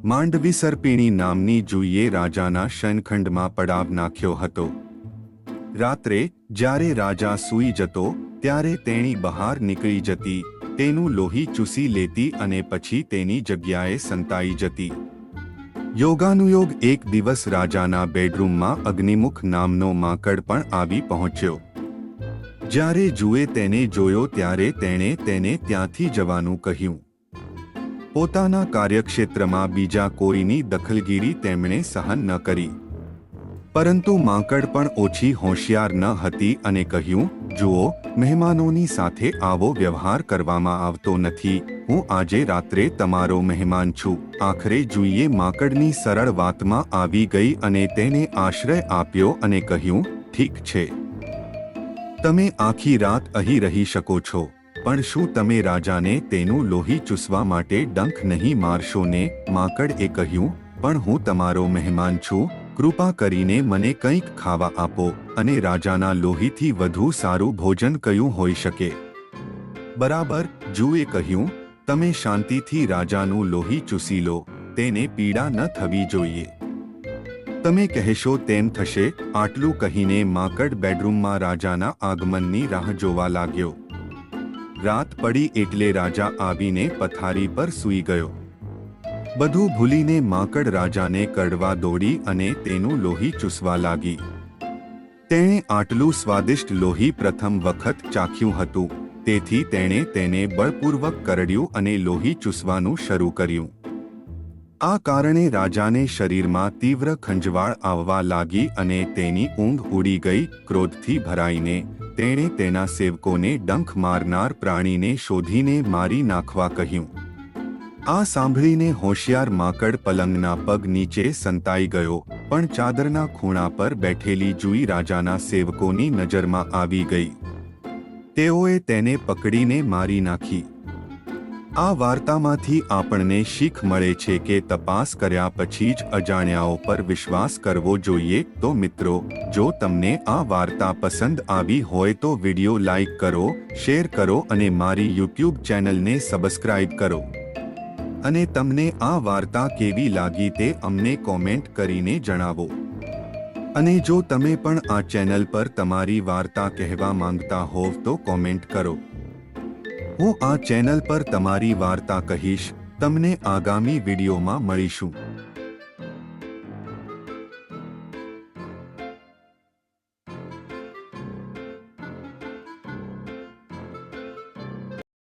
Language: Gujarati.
માંડવી સર્પિણી નામની જુઈએ રાજાના શયનખંડમાં પડાવ નાખ્યો હતો. રાત્રે જ્યારે રાજા સૂઈ જતો ત્યારે તેણી બહાર નીકળી જતી, તેનું લોહી ચૂસી લેતી અને પછી તેની જગ્યાએ સંતાઈ જતી. યોગાનુયોગ એક દિવસ રાજાના બેડરૂમમાં અગ્નિમુખ નામનો માંકડ પણ આવી પહોંચ્યો. જ્યારે જુએ તેને જોયો ત્યારે તેણે તેને ત્યાંથી જવાનું કહ્યું. પોતાના કાર્યક્ષેત્રમાં બીજા કોઈની દખલગીરી તેમણે સહન ન કરી. પરંતુ માંકડ પણ ઓછી હોશિયાર ન હતી અને કહ્યું, જુઓ, મહેમાનોની સાથે આવો વ્યવહાર કરવામાં આવતો નથી. હું આજે રાત્રે તમારો મહેમાન છું. આખરે જુઈએ માંકડની સરળ વાતમાં આવી ગઈ અને તેને આશ્રય આપ્યો અને કહ્યું, ઠીક છે, તમે આખી રાત અહીં રહી શકો છો, પણ શું તમે રાજાને તેનું લોહી ચૂસવા માટે ડંખ નહીં મારશો ને? માંકડે કહ્યું, પણ હું તમારો મહેમાન છું, કૃપા કરીને મને કંઈક ખાવા આપો, અને રાજાના લોહીથી વધુ સારું ભોજન કયું હોઈ શકે? બરાબર, જુએ કહ્યું, તમે શાંતિથી રાજાનું લોહી ચૂસી લો, તેને પીડા ન થવી જોઈએ. તમે કહેશો તેમ થશે. આટલું કહીને માંકડ બેડરૂમમાં રાજાના આગમનની રાહ જોવા લાગ્યો. રાત પડી એટલે રાજા આવીને પથારી પર સૂઈ ગયો. બધું ભૂલીને માંકડ રાજાને કડવા દોડી અને તેનું લોહી ચૂસવા લાગી. તેણે આટલું સ્વાદિષ્ટ લોહી પ્રથમ વખત ચાખ્યું હતું, તેથી તેણે તેને બળપૂર્વક કરડ્યું અને લોહી ચૂસવાનું શરૂ કર્યું. આ કારણે રાજાને શરીરમાં તીવ્ર ખંજવાળ આવવા લાગી અને તેની ઊંઘ ઉડી ગઈ. ક્રોધથી ભરાઈને તેણે તેના સેવકોને ડંખ મારનાર પ્રાણીને શોધીને મારી નાખવા કહ્યું. આ સાંભળીને હોશિયાર માંકડ પલંગના પગ નીચે સંતાઈ ગયો, પણ ચાદરના ખૂણા પર બેઠેલી જુઈ રાજાના સેવકોની નજરમાં આવી ગઈ. તેઓએ તેને પકડીને મારી નાખી. આ વાર્તામાંથી આપણને શીખ મળે છે કે તપાસ કર્યા પછી જ અજાણ્યાઓ પર વિશ્વાસ કરવો જોઈએ. તો મિત્રો, જો તમને આ વાર્તા પસંદ આવી હોય તો વિડિયો લાઈક કરો, શેર કરો અને મારી YouTube ચેનલને સબસ્ક્રાઇબ કરો. અને તમને આ વાર્તા કેવી લાગી તે અમને કોમેન્ટ કરીને જણાવો. અને જો તમે પણ આ ચેનલ પર તમારી વાર્તા કહેવા માંગતા હોવ તો કોમેન્ટ કરો. હું આ ચેનલ પર તમારી વાર્તા કહીશ. તમને આગામી વિડીયોમાં મળીશું.